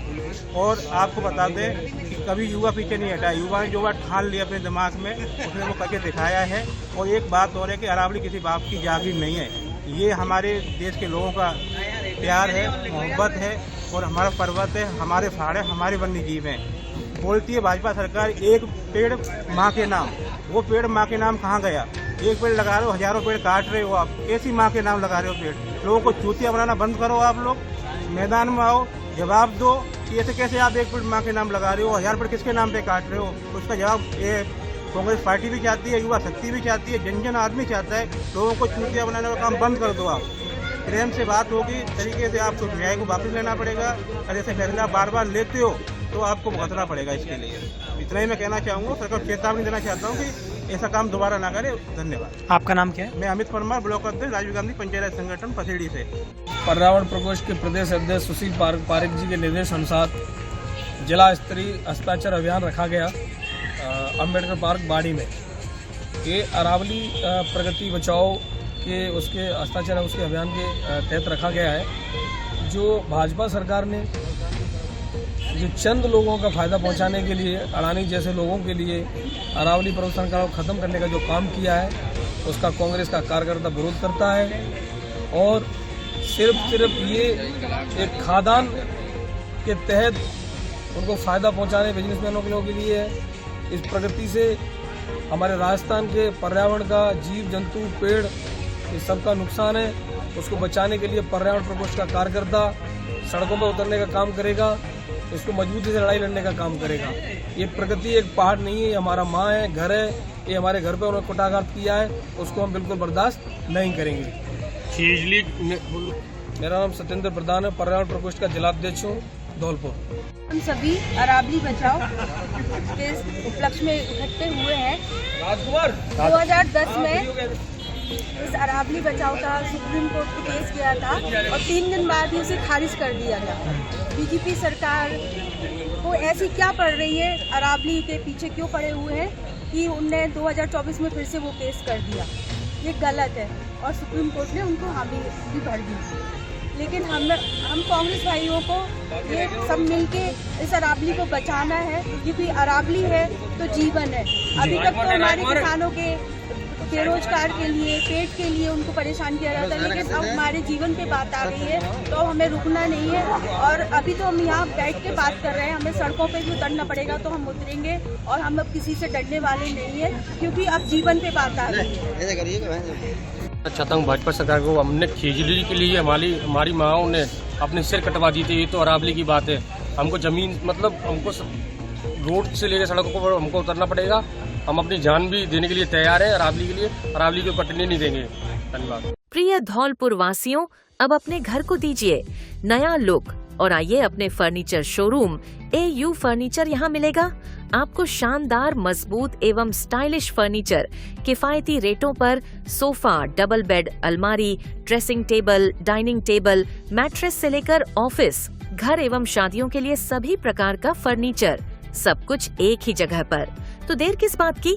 और आपको बता दें कि कभी युवा पीछे नहीं हटा, युवा ने जो बात ठान लिया अपने दिमाग में, उसने वो करके दिखाया है। और एक बात और है कि अरावली किसी बाप की जागीर नहीं है, ये हमारे देश के लोगों का प्यार है, मोहब्बत है और हमारा पर्वत है, हमारे पहाड़, हमारे वन्य जीव हैं। बोलती है भाजपा सरकार एक पेड़ माँ के नाम, वो पेड़ माँ के नाम कहाँ गया? एक पेड़ लगा रहे हो, हजारों पेड़ काट रहे हो आप, कैसी माँ के नाम लगा रहे हो पेड़? लोगों को चूतिया बनाना बंद करो। आप लोग मैदान में आओ, जवाब दो कि ऐसे कैसे आप एक पेड़ माँ के नाम लगा रहे हो, 1000 पेड़ किसके नाम पे काट रहे हो? उसका जवाब ये कांग्रेस पार्टी भी चाहती है, युवा शक्ति भी चाहती है, जन जन आदमी चाहता है। लोगों को चूतिया बनाने का काम बंद कर दो। आप प्रेम से बात होगी, तरीके से आपको न्याय को वापस लेना पड़ेगा। और ऐसे फैसला बार बार लेते हो तो आपको भुगतना पड़ेगा। इसके लिए इतना ही मैं कहना चाहूँगा, सरकार को चेतावनी देना चाहता हूँ कि ऐसा काम दोबारा ना करे। धन्यवाद। आपका नाम क्या है? मैं अमित परमार, ब्लॉक अध्यक्ष राजीव गांधी पंचायत संगठन पसेड़ी से। पर्यावरण प्रकोष्ठ के प्रदेश अध्यक्ष सुशील पारिक जी के निर्देश अनुसार जिला स्तरीय हस्ताक्षर अभियान रखा गया अम्बेडकर पार्क बाड़ी में। ये अरावली प्रगति बचाओ के उसके हस्ताक्षर उसके अभियान के तहत रखा गया है। जो भाजपा सरकार ने जो चंद लोगों का फ़ायदा पहुंचाने के लिए, अडानी जैसे लोगों के लिए अरावली प्रदूषण का ख़त्म करने का जो काम किया है, उसका कांग्रेस का कार्यकर्ता विरोध करता है। और सिर्फ ये एक खादान के तहत उनको फ़ायदा पहुंचाने बिजनेसमैनों के लोगों के लिए है। इस प्रगति से हमारे राजस्थान के पर्यावरण का, जीव जंतु, पेड़, इस सबका नुकसान है। उसको बचाने के लिए पर्यावरण प्रकोष्ठ का कार्यकर्ता सड़कों पर उतरने का काम करेगा, इसको मजबूती से लड़ाई लड़ने का काम करेगा। ये प्रगति एक पहाड़ नहीं है, ये हमारा माँ है, घर है। ये हमारे घर पे उन्होंने कुटाघात किया है, उसको हम बिल्कुल बर्दाश्त नहीं करेंगे। मेरा नाम सत्येंद्र प्रधान है, पर्यावरण प्रकोष्ठ का जिलाध्यक्ष हूँ, धौलपुर। हम सभी अरावली बचाओ के उपलक्ष्य में इकट्ठे हुए हैं। 2010 में इस अरावली बचाओ का सुप्रीम कोर्ट में केस किया था और 3 दिन बाद ही उसे खारिज कर दिया गया। बीजेपी सरकार को ऐसी क्या पड़ रही है, अरावली के पीछे क्यों पड़े हुए हैं कि उनने 2024 में फिर से वो केस कर दिया। ये गलत है और सुप्रीम कोर्ट ने उनको हामी भी भर दी। लेकिन हम कांग्रेस भाइयों को ये सब मिलके इस अरावली को बचाना है, क्योंकि अरावली है तो जीवन है। अभी तक तो हमारे किसानों के बेरोजगार के लिए, पेट के लिए उनको परेशान किया जाता है, लेकिन अब हमारे जीवन पे बात आ गई है तो हमें रुकना नहीं है। और अभी तो हम यहाँ बैठ के बात कर रहे हैं, हमें सड़कों पे भी उतरना पड़ेगा तो हम उतरेंगे और हम अब किसी से डरने वाले नहीं है, क्योंकि अब जीवन पे बात आ गई है। चाहता हूँ भाजपा सरकार को, हमने खिचड़ी के लिए हमारी माओं ने अपने सिर कटवा दी थी। ये तो अरावली की बात है। हमको जमीन मतलब हमको रोड से लेकर सड़कों पर हमको उतरना पड़ेगा। हम अपनी जान भी देने के लिए तैयार हैं अरावली के लिए। अरावली को कटने नहीं देंगे। धन्यवाद। प्रिय धौलपुर वासियों, अब अपने घर को दीजिए नया लुक और आइए अपने फर्नीचर शोरूम AU फर्नीचर यहाँ मिलेगा। आपको शानदार, मजबूत एवं स्टाइलिश फर्नीचर किफायती रेटों पर सोफा, डबल बेड, अलमारी, dressing table, dining table, mattress से लेकर ऑफिस, घर एवं शादियों के लिए सभी प्रकार का फर्नीचर, सब कुछ एक ही जगह पर। तो देर किस बात की,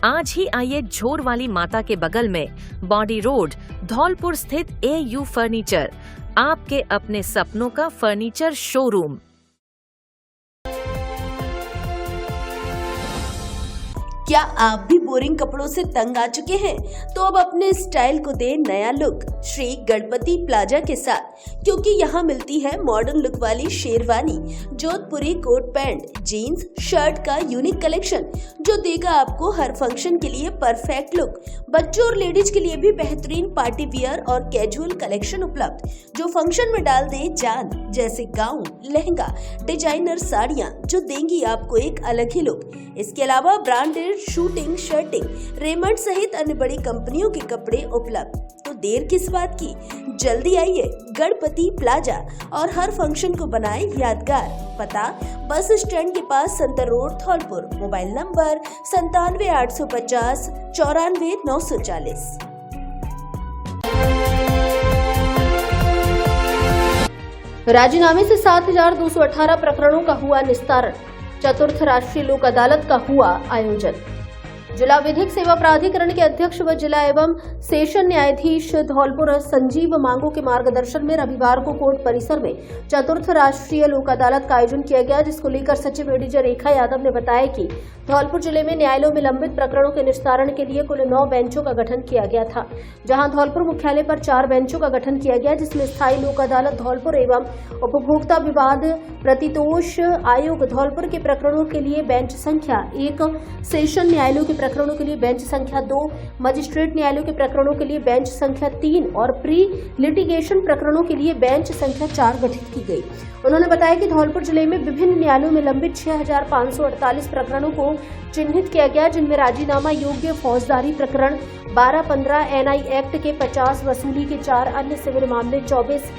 आज ही आइए झोर वाली माता के बगल में बॉडी रोड, धौलपुर स्थित AU फर्नीचर, आपके अपने सपनों का फर्नीचर शोरूम। क्या आप भी बोरिंग कपड़ों से तंग आ चुके हैं? तो अब अपने स्टाइल को दे नया लुक श्री गणपति प्लाजा के साथ, क्योंकि यहाँ मिलती है मॉडर्न लुक वाली शेरवानी, जोधपुरी कोट पैंट, जीन्स, शर्ट का यूनिक कलेक्शन जो देगा आपको हर फंक्शन के लिए परफेक्ट लुक। बच्चों और लेडीज के लिए भी बेहतरीन पार्टी वियर और कैजुअल कलेक्शन उपलब्ध जो फंक्शन में डाल दे जान, जैसे गाउन, लहंगा, डिजाइनर साड़ियाँ जो देंगी आपको एक अलग ही लुक। इसके अलावा ब्रांडेड शूटिंग, शर्टिंग, रेमंड सहित अन्य बड़ी कंपनियों के कपड़े उपलब्ध। तो देर किस बात की, जल्दी आइए गणपति प्लाजा और हर फंक्शन को बनाए यादगार। पता बस स्टैंड के पास, Santar road, Dholpur. Mobile number 97 850 94 940। राजीनामे से 7218 प्रकरणों का हुआ निस्तारण। चतुर्थ राष्ट्रीय लोक अदालत का हुआ आयोजन। जिला विधिक सेवा प्राधिकरण के अध्यक्ष व जिला एवं सेशन न्यायाधीश धौलपुर संजीव मांगो के मार्गदर्शन में रविवार को कोर्ट परिसर में चतुर्थ राष्ट्रीय लोक अदालत का आयोजन किया गया, जिसको लेकर सचिव एडीजे रेखा यादव ने बताया कि धौलपुर जिले में न्यायालयों में लंबित प्रकरणों के निस्तारण के लिए कुल 9 बेंचों का गठन किया गया था, जहां धौलपुर मुख्यालय पर 4 बेंचों का गठन किया गया, जिसमें स्थायी लोक अदालत धौलपुर एवं उपभोक्ता विवाद प्रतितोष आयोग धौलपुर के प्रकरणों के लिए बेंच संख्या 1, सेशन न्यायालयों के प्रकरणों के लिए बेंच संख्या 2, मजिस्ट्रेट न्यायालयों के प्रकरणों के लिए बेंच संख्या 3 और प्री लिटिगेशन प्रकरणों के लिए बेंच संख्या 4 गठित की गई। उन्होंने बताया कि धौलपुर जिले में विभिन्न न्यायालयों में लंबित 6548 प्रकरणों को चिन्हित किया गया, जिनमें राजीनामा योग्य फौजदारी प्रकरण 12-15, NI एक्ट के 50, वसूली के 4, अन्य सिविल मामले 24,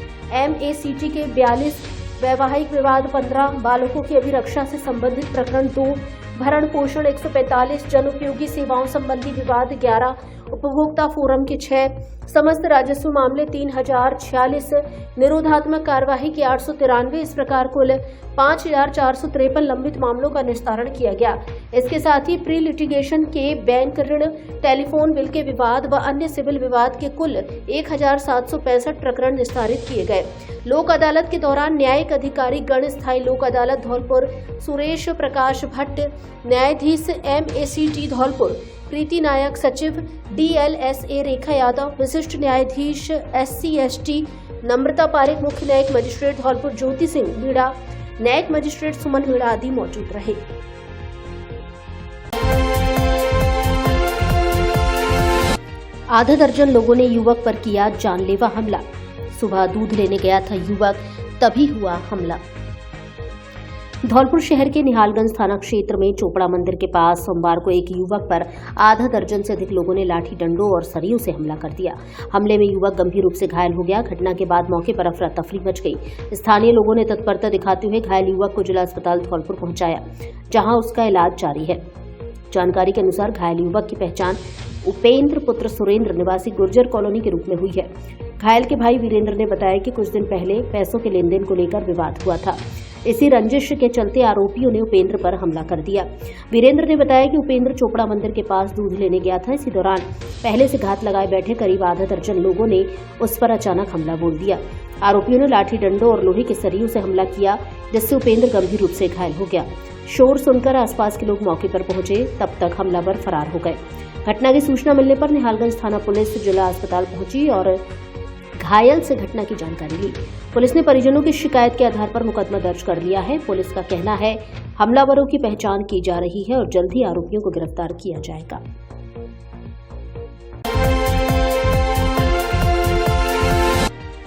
MACT के 42, वैवाहिक विवाद 15, बालकों की अभिरक्षा से संबंधित प्रकरण 2, भरण पोषण 145, जन उपयोगी सेवाओं संबंधी विवाद 11 उपभोक्ता फोरम के 6, समस्त राजस्व मामले 3046, निरोधात्मक कार्यवाही के 893। इस प्रकार कुल 5453 लंबित मामलों का निस्तारण किया गया। इसके साथ ही प्री लिटिगेशन के बैंक ऋण, टेलीफोन बिल के विवाद व अन्य सिविल विवाद के कुल 1765 प्रकरण निस्तारित किए गए। लोक अदालत के दौरान न्यायिक अधिकारी गण स्थायी लोक अदालत धौलपुर सुरेश प्रकाश भट्ट, न्यायाधीश MACT धौलपुर प्रीति नायक, सचिव DLSA रेखा यादव, विशिष्ट न्यायाधीश SC/ST नम्रता पारिक, मुख्य न्यायिक मजिस्ट्रेट धौलपुर ज्योति सिंह मीणा, न्यायिक मजिस्ट्रेट सुमन मीणा आदि मौजूद रहे। आधा दर्जन लोगों ने युवक पर किया जानलेवा हमला। सुबह दूध लेने गया था युवक, तभी हुआ हमला। धौलपुर शहर के निहालगंज थाना क्षेत्र में चोपड़ा मंदिर के पास सोमवार को एक युवक पर आधा दर्जन से अधिक लोगों ने लाठी डंडों और सरियों से हमला कर दिया। हमले में युवक गंभीर रूप से घायल हो गया। घटना के बाद मौके पर अफरा तफरी मच गई। स्थानीय लोगों ने तत्परता दिखाते हुए घायल युवक को जिला अस्पताल धौलपुर पहुंचाया, जहां उसका इलाज जारी है। जानकारी के अनुसार घायल युवक की पहचान उपेंद्र पुत्र सुरेंद्र निवासी गुर्जर कॉलोनी के रूप में हुई है। घायल के भाई वीरेंद्र ने बताया कि कुछ दिन पहले पैसों के लेन देन को लेकर विवाद हुआ था। इसी रंजिश के चलते आरोपियों ने उपेंद्र पर हमला कर दिया। वीरेंद्र ने बताया कि उपेंद्र चोपड़ा मंदिर के पास दूध लेने गया था। इसी दौरान पहले से घात लगाए बैठे करीब आधा दर्जन लोगों ने उस पर अचानक हमला बोल दिया। आरोपियों ने लाठी डंडों और लोहे के सरियों से हमला किया, जिससे उपेंद्र गंभीर रूप से घायल हो गया। शोर सुनकर आसपास के लोग मौके पर पहुंचे, तब तक हमलावर फरार हो गए। घटना की सूचना मिलने पर निहालगंज थाना पुलिस जिला अस्पताल पहुंची और घायल से घटना की जानकारी ली। पुलिस ने परिजनों की शिकायत के आधार पर मुकदमा दर्ज कर लिया है। पुलिस का कहना है हमलावरों की पहचान की जा रही है और जल्द ही आरोपियों को गिरफ्तार किया जाएगा।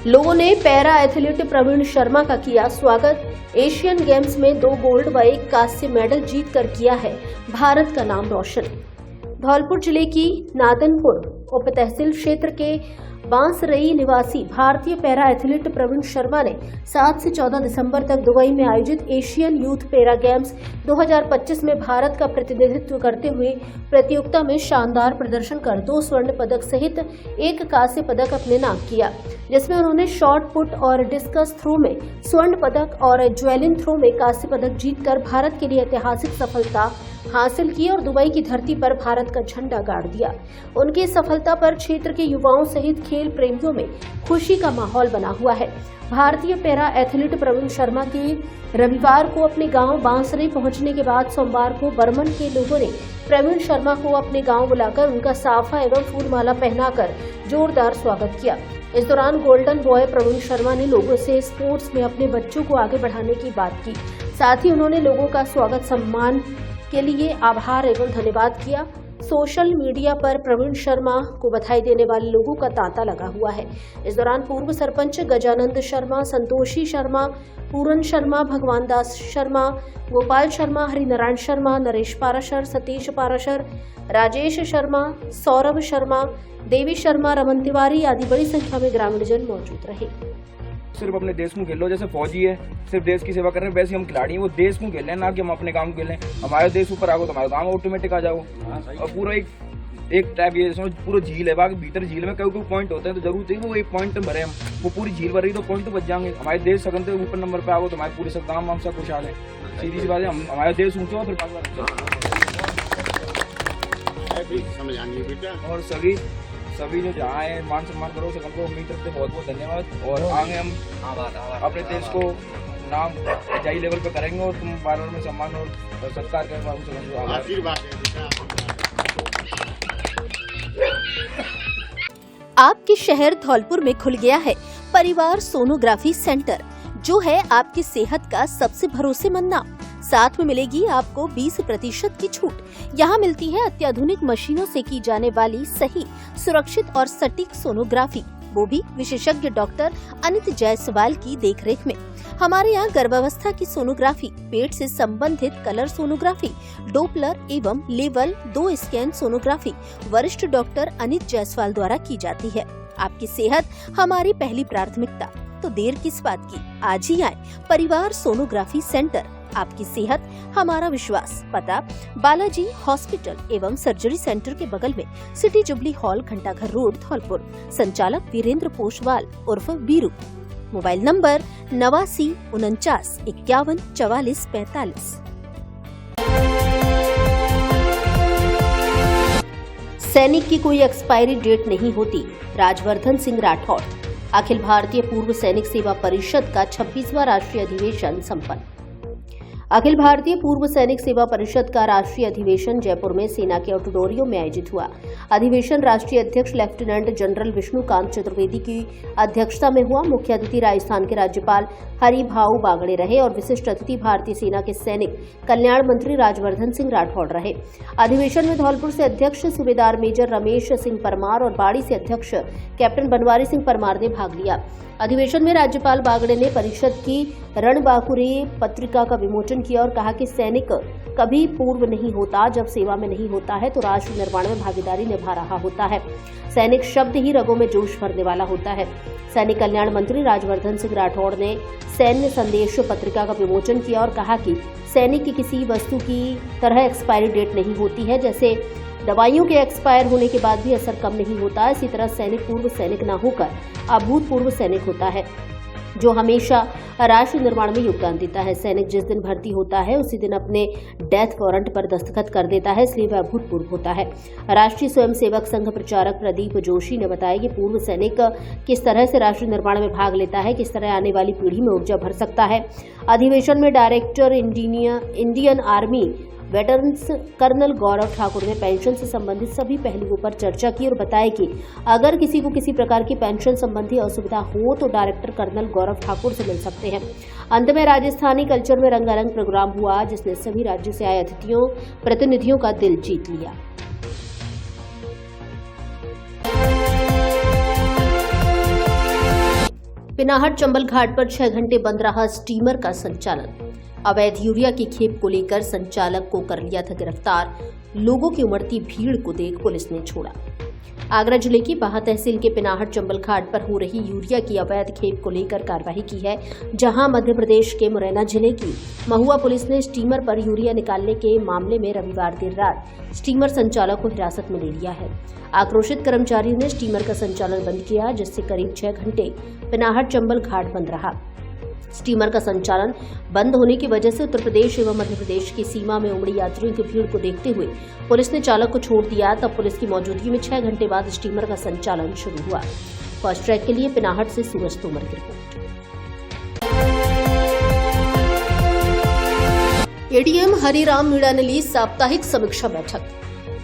लोगों ने पैरा एथलीट प्रवीण शर्मा का किया स्वागत। एशियन गेम्स में 2 गोल्ड व 1 कांस्य मेडल जीतकर किया है भारत का नाम रोशन। धौलपुर जिले की नादनपुर उप तहसील क्षेत्र के बांसरई निवासी भारतीय पैरा एथलीट प्रवीण शर्मा ने 7 से 14 दिसंबर तक दुबई में आयोजित एशियन यूथ पैरा गेम्स 2025 में भारत का प्रतिनिधित्व करते हुए प्रतियोगिता में शानदार प्रदर्शन कर 2 स्वर्ण पदक सहित 1 कांस्य पदक अपने नाम किया, जिसमें उन्होंने शॉट पुट और डिस्कस थ्रो में स्वर्ण पदक और ज्वेलिन थ्रो में कांस्य पदक जीतकर भारत के लिए ऐतिहासिक सफलता हासिल की और दुबई की धरती पर भारत का झंडा गाड़ दिया। उनकी सफलता पर क्षेत्र के युवाओं सहित खेल प्रेमियों में खुशी का माहौल बना हुआ है। भारतीय पैरा एथलीट प्रवीण शर्मा के रविवार को अपने गांव बांसरई पहुंचने के बाद सोमवार को बर्मन के लोगों ने प्रवीण शर्मा को अपने गांव बुलाकर उनका साफा एवं फूलमाला पहनाकर जोरदार स्वागत किया। इस दौरान गोल्डन बॉय प्रवीण शर्मा ने लोगों से स्पोर्ट्स में अपने बच्चों को आगे बढ़ाने की बात की। साथ ही उन्होंने लोगों का स्वागत सम्मान के लिए आभार एवं धन्यवाद किया। सोशल मीडिया पर प्रवीण शर्मा को बधाई देने वाले लोगों का तांता लगा हुआ है। इस दौरान पूर्व सरपंच गजानंद शर्मा, संतोषी शर्मा, पूरन शर्मा, भगवान दास शर्मा, गोपाल शर्मा, हरिनारायण शर्मा, नरेश पाराशर, सतीश पाराशर, राजेश शर्मा, सौरभ शर्मा, देवी शर्मा, रमन तिवारी आदि बड़ी संख्या में ग्रामीणजन मौजूद रहे। सिर्फ अपने देश को खेल लो, जैसे फौजी है सिर्फ देश की सेवा कर रहे हैं, वैसे हम खिलाड़ी हैं वो देश को खेल रहे हैं, ना कि हम अपने गांव को खेल रहे हैं। हमारे देश ऊपर आओ तो हमारे गांव ऑटोमेटिक आ जाओ। और पूरा एक टाइप ये समझ पूरा झील है, बाकी भीतर झील में कोई पॉइंट होते हैं तो जरूर चाहिए वो एक पॉइंट भरे हम, वो पूरी झील भर रही तो पॉइंट तो बच जाएंगे। हमारे देश सगन से ऊपर नंबर पे आओ तो हमारे पूरे सब गाँव हम सब खुशहाल है। सीधी सी बात है, हमारा देश ऊँचा हो फिर और सभी जो जहाँ है मान सम्मान करो सबको मेरी तरफ से बहुत बहुत धन्यवाद। और आगे हम अपने देश को नाम ऊंचाई लेवल पे करेंगे और तुम बार में सम्मान और सत्कार करेंगे। आपके शहर धौलपुर में खुल गया है परिवार सोनोग्राफी सेंटर, जो है आपकी सेहत का सबसे भरोसेमंद नाम। साथ में मिलेगी आपको 20% की छूट। यहाँ मिलती है अत्याधुनिक मशीनों से की जाने वाली सही, सुरक्षित और सटीक सोनोग्राफी, वो भी विशेषज्ञ डॉक्टर अनित जायसवाल की देखरेख में। हमारे यहाँ गर्भावस्था की सोनोग्राफी, पेट से संबंधित कलर सोनोग्राफी, डोपलर एवं लेवल 2 स्कैन सोनोग्राफी वरिष्ठ डॉक्टर अनित जायसवाल द्वारा की जाती है। आपकी सेहत हमारी पहली प्राथमिकता, तो देर किस बात की, आज ही आए परिवार सोनोग्राफी सेंटर, आपकी सेहत हमारा विश्वास। पता बालाजी हॉस्पिटल एवं सर्जरी सेंटर के बगल में, सिटी जुबली हॉल, घंटाघर रोड, धौलपुर। संचालक वीरेंद्र पोषवाल उर्फ बीरू। Mobile number 8949514445। सैनिक की कोई एक्सपायरी डेट नहीं होती, राजवर्धन सिंह राठौड़। अखिल भारतीय पूर्व सैनिक सेवा परिषद का 26वां राष्ट्रीय अधिवेशन संपन्न। अखिल भारतीय पूर्व सैनिक सेवा परिषद का राष्ट्रीय अधिवेशन जयपुर में सेना के ऑडिटोरियम में आयोजित हुआ। अधिवेशन राष्ट्रीय अध्यक्ष लेफ्टिनेंट जनरल विष्णुकांत चतुर्वेदी की अध्यक्षता में हुआ। मुख्य अतिथि राजस्थान के राज्यपाल हरिभाऊ बागड़े रहे और विशिष्ट अतिथि भारतीय सेना के सैनिक कल्याण मंत्री राजवर्धन सिंह राठौड़ रहे। अधिवेशन में धौलपुर से अध्यक्ष सूबेदार मेजर रमेश सिंह परमार और बाड़ी से अध्यक्ष कैप्टन बनवारी सिंह परमार ने भाग लिया। अधिवेशन में राज्यपाल बागड़े ने परिषद की रणबांकुरे पत्रिका का विमोचन किया और कहा कि सैनिक कभी पूर्व नहीं होता, जब सेवा में नहीं होता है तो राष्ट्र निर्माण में भागीदारी निभा रहा होता है। सैनिक शब्द ही रगों में जोश भरने वाला होता है। सैनिक कल्याण मंत्री राजवर्धन सिंह राठौड़ ने सैन्य संदेश पत्रिका का विमोचन किया और कहा कि सैनिक की किसी वस्तु की तरह एक्सपायरी डेट नहीं होती है। जैसे दवाइयों के एक्सपायर होने के बाद भी असर कम नहीं होता, इसी तरह सैनिक पूर्व सैनिक न होकर अभूतपूर्व सैनिक होता है, जो हमेशा राष्ट्र निर्माण में योगदान देता है। सैनिक जिस दिन भर्ती होता है उसी दिन अपने डेथ वारंट पर दस्तखत कर देता है, इसलिए वह अभूतपूर्व होता है। राष्ट्रीय स्वयंसेवक संघ प्रचारक प्रदीप जोशी ने बताया कि पूर्व सैनिक किस तरह से राष्ट्र निर्माण में भाग लेता है, किस तरह आने वाली पीढ़ी में ऊर्जा भर सकता है। अधिवेशन में director Indian army veterans colonel Gaurav Thakur ने पेंशन से संबंधित सभी पहलुओं पर चर्चा की और बताया कि अगर किसी को किसी प्रकार की पेंशन संबंधी असुविधा हो तो डायरेक्टर कर्नल गौरव ठाकुर से मिल सकते हैं। अंत में राजस्थानी कल्चर में रंगारंग प्रोग्राम हुआ, जिसने सभी राज्यों से आए प्रतिनिधियों का दिल जीत लिया। पिनाहट चंबल घाट पर 6 घंटे बंद रहा स्टीमर का संचालन। अवैध यूरिया की खेप को लेकर संचालक को कर लिया था गिरफ्तार। लोगों की उमड़ती भीड़ को देख पुलिस ने छोड़ा। आगरा जिले की बाहा तहसील के पिनाहट चंबल घाट पर हो रही यूरिया की अवैध खेप को लेकर कार्रवाई की है, जहां मध्य प्रदेश के मुरैना जिले की महुआ पुलिस ने स्टीमर पर यूरिया निकालने के मामले में रविवार देर रात स्टीमर संचालक को हिरासत में ले लिया है। आक्रोशित कर्मचारियों ने स्टीमर का संचालन बंद किया, जिससे करीब 6 घंटे पिनाहट चंबल घाट बंद रहा। स्टीमर का संचालन बंद होने की वजह से उत्तर प्रदेश एवं मध्य प्रदेश की सीमा में उमड़ी यात्रियों की भीड़ को देखते हुए पुलिस ने चालक को छोड़ दिया। तब पुलिस की मौजूदगी में 6 घंटे बाद स्टीमर का संचालन शुरू हुआ। फास्ट ट्रैक के लिए पिनाहट से सूरज तोमर की रिपोर्ट। एडीएम हरिराम मीणा ने ली साप्ताहिक समीक्षा बैठक।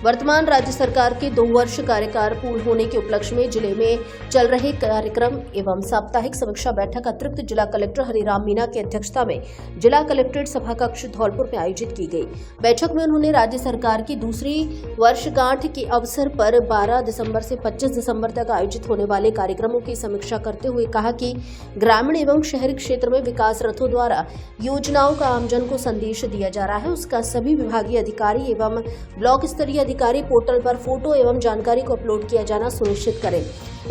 वर्तमान राज्य सरकार के 2 वर्ष कार्यकाल पूर्ण होने के उपलक्ष्य में जिले में चल रहे कार्यक्रम एवं साप्ताहिक समीक्षा बैठक अतिरिक्त जिला कलेक्टर हरिराम मीणा की अध्यक्षता में जिला कलेक्ट्रेट सभाकक्ष धौलपुर में आयोजित की गई। बैठक में उन्होंने राज्य सरकार की दूसरी वर्षगांठ के अवसर पर 12 दिसंबर से 25 दिसंबर तक आयोजित होने वाले कार्यक्रमों की समीक्षा करते हुए कहा कि ग्रामीण एवं शहरी क्षेत्र में विकास रथों द्वारा योजनाओं का आमजन को संदेश दिया जा रहा है, उसका सभी विभागीय अधिकारी एवं ब्लॉक स्तरीय अधिकारी पोर्टल पर फोटो एवं जानकारी को अपलोड किया जाना सुनिश्चित करें।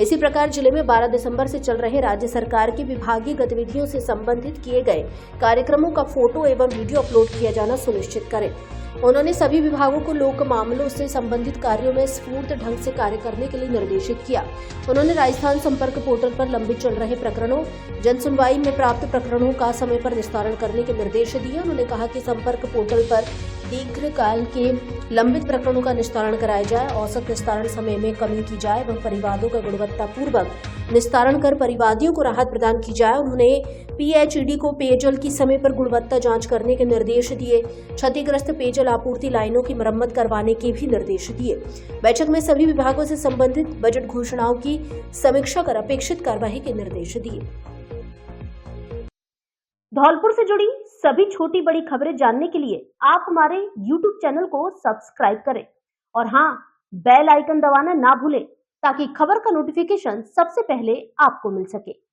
इसी प्रकार जिले में 12 दिसंबर से चल रहे राज्य सरकार की विभागीय गतिविधियों से संबंधित किए गए कार्यक्रमों का फोटो एवं वीडियो अपलोड किया जाना सुनिश्चित करें। उन्होंने सभी विभागों को लोक मामलों से संबंधित कार्यों में स्फूर्त ढंग से कार्य करने के लिए निर्देशित किया। उन्होंने राजस्थान संपर्क पोर्टल पर लंबित चल रहे प्रकरणों, जन सुनवाई में प्राप्त प्रकरणों का समय पर निस्तारण करने के निर्देश दिए। उन्होंने कहा कि संपर्क पोर्टल पर दीर्घकाल के लंबित प्रकरणों का निस्तारण कराया जाए, औसत निस्तारण समय में कमी की जाए व परिवादों का गुणवत्तापूर्वक निस्तारण कर परिवादियों को राहत प्रदान की जाए। उन्होंने पीएचईडी को पेयजल की समय पर गुणवत्ता जांच करने के निर्देश दिए। क्षतिग्रस्त पेयजल आपूर्ति लाइनों की मरम्मत करवाने के भी निर्देश दिए। बैठक में सभी विभागों से संबंधित बजट घोषणाओं की समीक्षा कर अपेक्षित कार्यवाही के निर्देश दिए। धौलपुर से जुड़ी सभी छोटी बड़ी खबरें जानने के लिए आप हमारे YouTube चैनल को सब्सक्राइब करें और हाँ, बेल आइकन दबाना ना भूलें ताकि खबर का नोटिफिकेशन सबसे पहले आपको मिल सके।